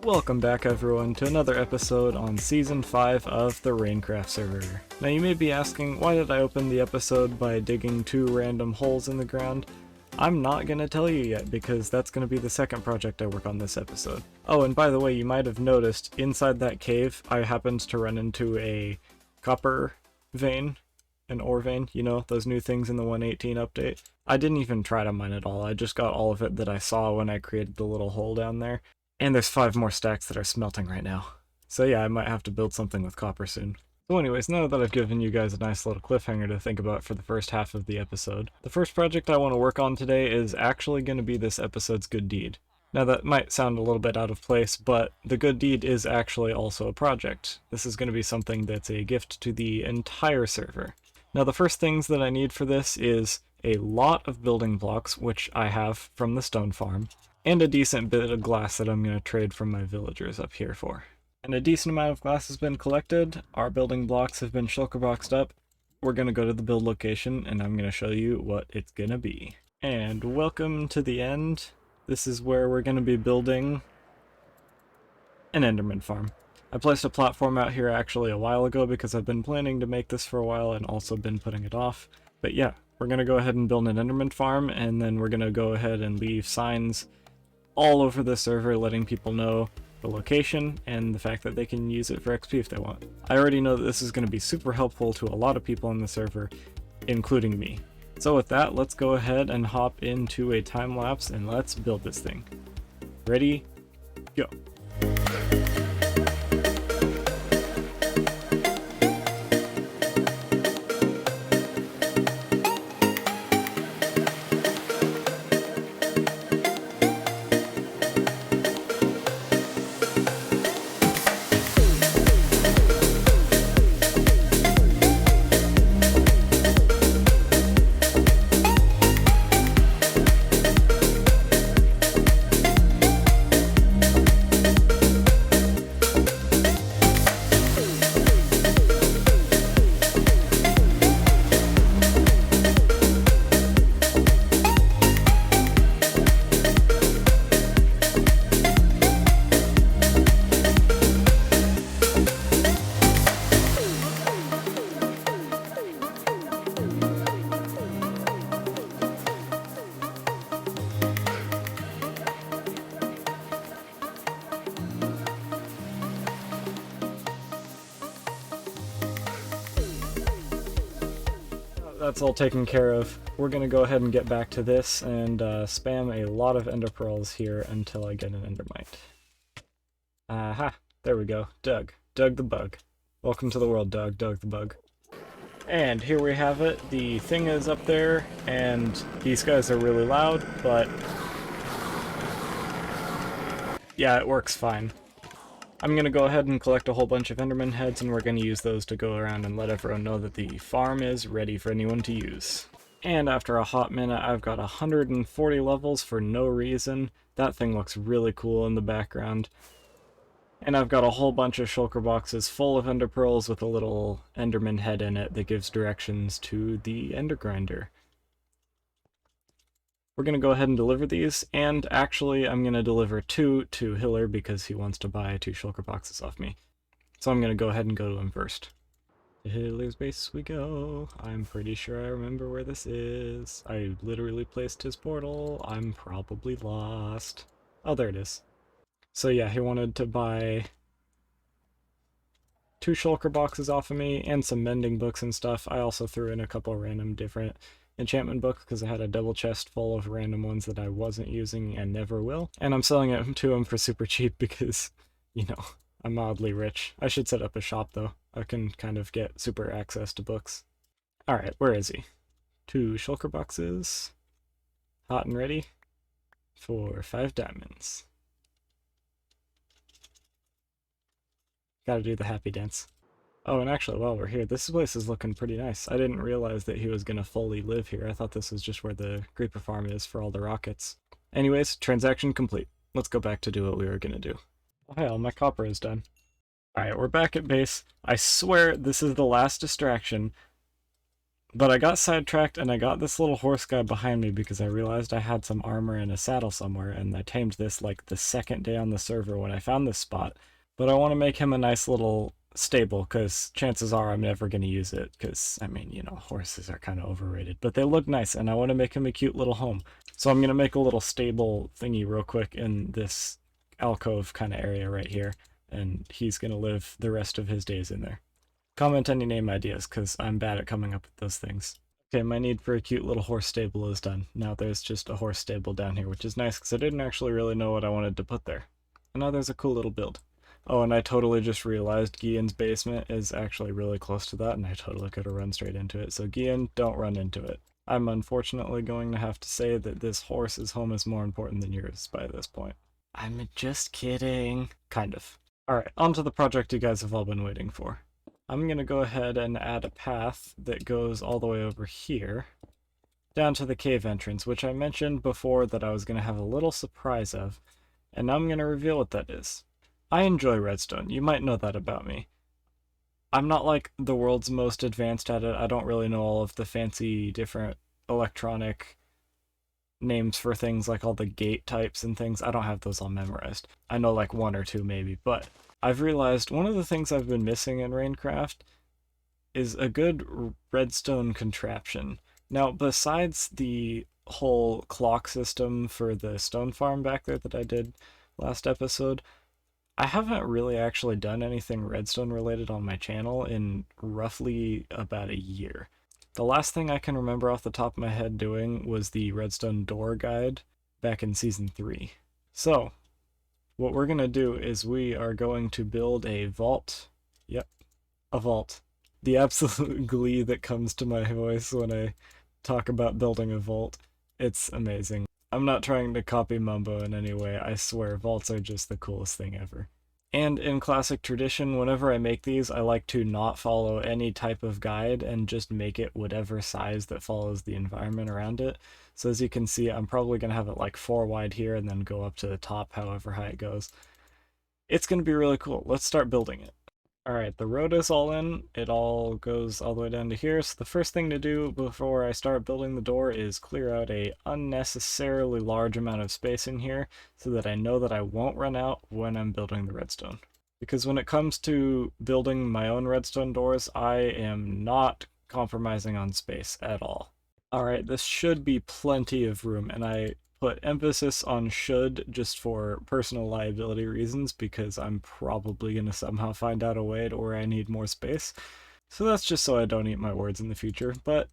Welcome back everyone to another episode on Season 5 of the Raincraft server. Now you may be asking, why did I open the episode by digging 2 random holes in the ground? I'm not gonna tell you yet because that's gonna be the second project I work on this episode. Oh, and by the way, you might have noticed, inside that cave I happened to run into a copper vein, an ore vein, you know, those new things in the 1.18 update. I didn't even try to mine it all, I just got all of it that I saw when I created the little hole down there. And there's 5 more stacks that are smelting right now. So yeah, I might have to build something with copper soon. So anyways, now that I've given you guys a nice little cliffhanger to think about for the first half of the episode, the first project I want to work on today is actually going to be this episode's good deed. Now that might sound a little bit out of place, but the good deed is actually also a project. This is going to be something that's a gift to the entire server. Now the first things that I need for this is a lot of building blocks, which I have from the stone farm, and a decent bit of glass that I'm going to trade from my villagers up here for. And a decent amount of glass has been collected, our building blocks have been shulker boxed up. We're going to go to the build location and I'm going to show you what it's going to be. And welcome to the end. This is where we're going to be building an Enderman Farm. I placed a platform out here actually a while ago because I've been planning to make this for a while and also been putting it off. But yeah, we're going to go ahead and build an Enderman Farm, and then we're going to go ahead and leave signs all over the server letting people know the location and the fact that they can use it for XP if they want. I already know that this is going to be super helpful to a lot of people in the server, including me. So with that, let's go ahead and hop into a time lapse and let's build this thing. Ready? Go. That's all taken care of. We're gonna go ahead and get back to this and spam a lot of ender pearls here until I get an endermite. Aha, there we go. Doug the bug. Welcome to the world, Doug the bug. And here we have it. The thing is up there, and these guys are really loud, but yeah, it works fine. I'm going to go ahead and collect a whole bunch of Enderman Heads, and we're going to use those to go around and let everyone know that the farm is ready for anyone to use. And after a hot minute, I've got 140 levels for no reason. That thing looks really cool in the background. And I've got a whole bunch of shulker boxes full of ender pearls with a little Enderman head in it that gives directions to the ender grinder. We're going to go ahead and deliver these, and actually I'm going to deliver 2 to Hiller because he wants to buy 2 shulker boxes off me. So I'm going to go ahead and go to him first. To Hiller's base we go. I'm pretty sure I remember where this is. I literally placed his portal. I'm probably lost. Oh, there it is. So yeah, he wanted to buy 2 shulker boxes off of me and some mending books and stuff. I also threw in a couple random different enchantment book because I had a double chest full of random ones that I wasn't using and never will. And I'm selling it to him for super cheap because, you know, I'm mildly rich. I should set up a shop though. I can kind of get super access to books. Alright, where is he? 2 shulker boxes. Hot and ready for 5 diamonds. Gotta do the happy dance. Oh, and actually, while we're here, this place is looking pretty nice. I didn't realize that he was going to fully live here. I thought this was just where the creeper farm is for all the rockets. Anyways, transaction complete. Let's go back to do what we were going to do. Oh, hell, my copper is done. Alright, we're back at base. I swear this is the last distraction. But I got sidetracked and I got this little horse guy behind me because I realized I had some armor and a saddle somewhere, and I tamed this like the second day on the server when I found this spot. But I want to make him a nice little stable because chances are I'm never going to use it because, I mean, you know, horses are kind of overrated. But they look nice and I want to make him a cute little home. So I'm going to make a little stable thingy real quick in this alcove kind of area right here, and he's going to live the rest of his days in there. Comment any name ideas, because I'm bad at coming up with those things. Okay, my need for a cute little horse stable is done. Now there's just a horse stable down here, which is nice, because I didn't actually really know what I wanted to put there. And now there's a cool little build. Oh, and I totally just realized Guillen's basement is actually really close to that, and I totally could have run straight into it. So Guillen, don't run into it. I'm unfortunately going to have to say that this horse's home is more important than yours by this point. I'm just kidding. Kind of. Alright, on to the project you guys have all been waiting for. I'm going to go ahead and add a path that goes all the way over here, down to the cave entrance, which I mentioned before that I was going to have a little surprise of, and now I'm going to reveal what that is. I enjoy redstone, you might know that about me. I'm not like the world's most advanced at it, I don't really know all of the fancy different electronic names for things like all the gate types and things. I don't have those all memorized. I know like one or two maybe, but I've realized one of the things I've been missing in Raincraft is a good redstone contraption. Now, besides the whole clock system for the stone farm back there that I did last episode, I haven't really actually done anything redstone related on my channel in roughly about a year. The last thing I can remember off the top of my head doing was the redstone door guide back in season 3. So, what we're going to do is we are going to build a vault. Yep, a vault. The absolute glee that comes to my voice when I talk about building a vault. It's amazing. I'm not trying to copy Mumbo in any way, I swear, vaults are just the coolest thing ever. And in classic tradition, whenever I make these, I like to not follow any type of guide and just make it whatever size that follows the environment around it. So as you can see, I'm probably going to have it like 4 wide here and then go up to the top however high it goes. It's going to be really cool. Let's start building it. Alright, the road is all in. It all goes all the way down to here. So the first thing to do before I start building the door is clear out a unnecessarily large amount of space in here so that I know that I won't run out when I'm building the redstone. Because when it comes to building my own redstone doors, I am not compromising on space at all. Alright, this should be plenty of room, and I put emphasis on should just for personal liability reasons because I'm probably going to somehow find out a way to where I need more space. So that's just so I don't eat my words in the future. But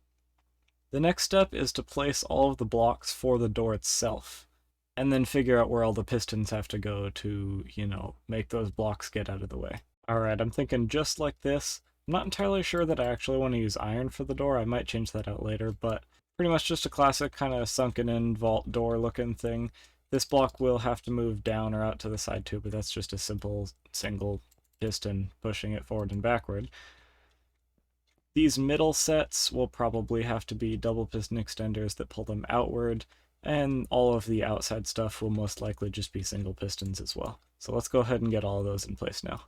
the next step is to place all of the blocks for the door itself, and then figure out where all the pistons have to go to, you know, make those blocks get out of the way. Alright, I'm thinking just like this. I'm not entirely sure that I actually want to use iron for the door. I might change that out later, but pretty much just a classic kind of sunken in vault door looking thing. This block will have to move down or out to the side too, but that's just a simple single piston pushing it forward and backward. These middle sets will probably have to be double piston extenders that pull them outward, and all of the outside stuff will most likely just be single pistons as well. So let's go ahead and get all of those in place now.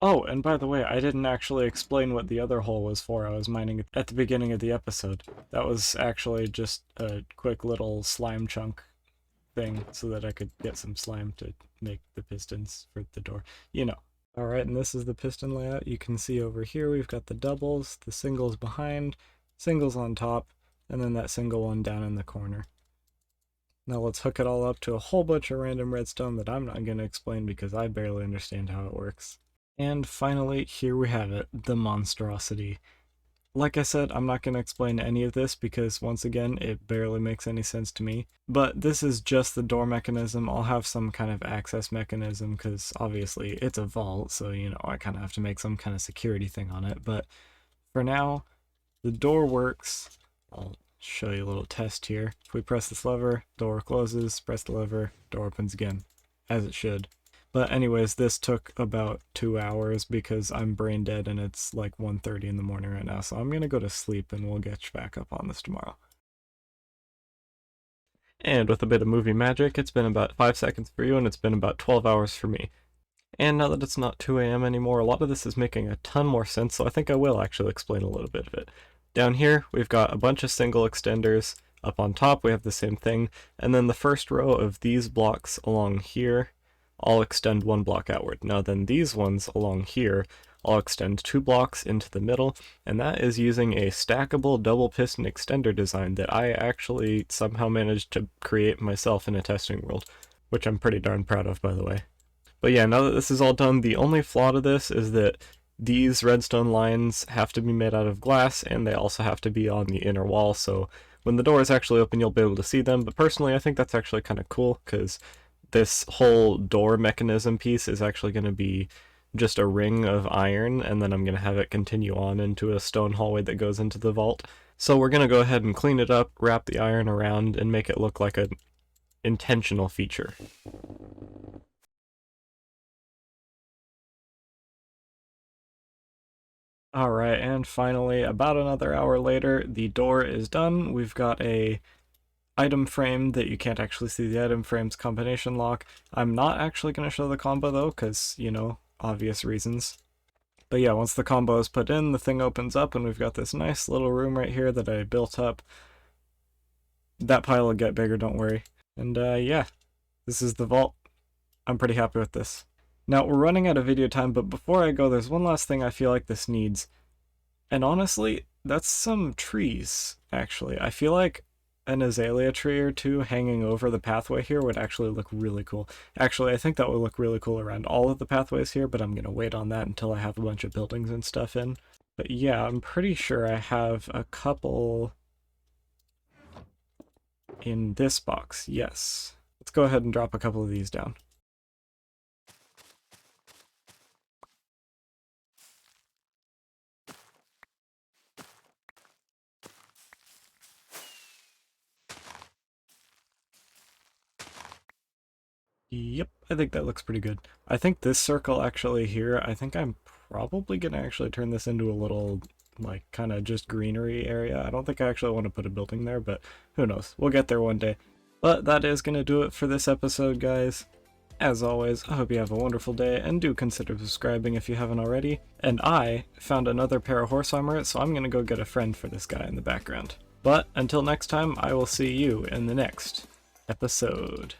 Oh, and by the way, I didn't actually explain what the other hole was for. I was mining at the beginning of the episode. That was actually just a quick little slime chunk thing so that I could get some slime to make the pistons for the door. You know. Alright, and this is the piston layout. You can see over here we've got the doubles, the singles behind, singles on top, and then that single one down in the corner. Now let's hook it all up to a whole bunch of random redstone that I'm not going to explain because I barely understand how it works. And finally, here we have it, the Monstrosity. Like I said, I'm not going to explain any of this because, once again, it barely makes any sense to me. But this is just the door mechanism. I'll have some kind of access mechanism because, obviously, it's a vault, so, you know, I kind of have to make some kind of security thing on it. But for now, the door works. I'll show you a little test here. If we press this lever, door closes, press the lever, door opens again, as it should. But anyways, this took about 2 hours because I'm brain dead and it's like 1:30 in the morning right now, so I'm gonna go to sleep and we'll get back up on this tomorrow. And with a bit of movie magic, it's been about 5 seconds for you and it's been about 12 hours for me. And now that it's not 2 a.m. anymore, a lot of this is making a ton more sense, so I think I will actually explain a little bit of it. Down here, we've got a bunch of single extenders. Up on top, we have the same thing. And then the first row of these blocks along here all extend 1 block outward. Now then these ones along here all extend 2 blocks into the middle, and that is using a stackable double piston extender design that I actually somehow managed to create myself in a testing world, which I'm pretty darn proud of, by the way. But yeah, now that this is all done, the only flaw to this is that these redstone lines have to be made out of glass, and they also have to be on the inner wall, so when the door is actually open you'll be able to see them. But personally I think that's actually kind of cool, because this whole door mechanism piece is actually going to be just a ring of iron, and then I'm going to have it continue on into a stone hallway that goes into the vault. So we're going to go ahead and clean it up, wrap the iron around, and make it look like an intentional feature. Alright, and finally, about another hour later, the door is done. We've got a item frame that you can't actually see the item frame's combination lock. I'm not actually going to show the combo though, because, you know, obvious reasons. But yeah, once the combo is put in, the thing opens up and we've got this nice little room right here that I built up. That pile will get bigger, don't worry. And yeah, this is the vault. I'm pretty happy with this. Now, we're running out of video time, but before I go, there's one last thing I feel like this needs. And honestly, that's some trees, actually. I feel like an azalea tree or two hanging over the pathway here would actually look really cool. Actually, I think that would look really cool around all of the pathways here, but I'm going to wait on that until I have a bunch of buildings and stuff in. But yeah, I'm pretty sure I have a couple in this box, yes. Let's go ahead and drop a couple of these down. Yep, I think that looks pretty good. I think this circle actually here, I think I'm probably gonna actually turn this into a little, like, kind of just greenery area. I don't think I actually want to put a building there, but who knows. We'll get there one day. But that is gonna do it for this episode, guys. As always, I hope you have a wonderful day, and do consider subscribing if you haven't already. And I found another pair of horse armor, so I'm gonna go get a friend for this guy in the background. But until next time, I will see you in the next episode.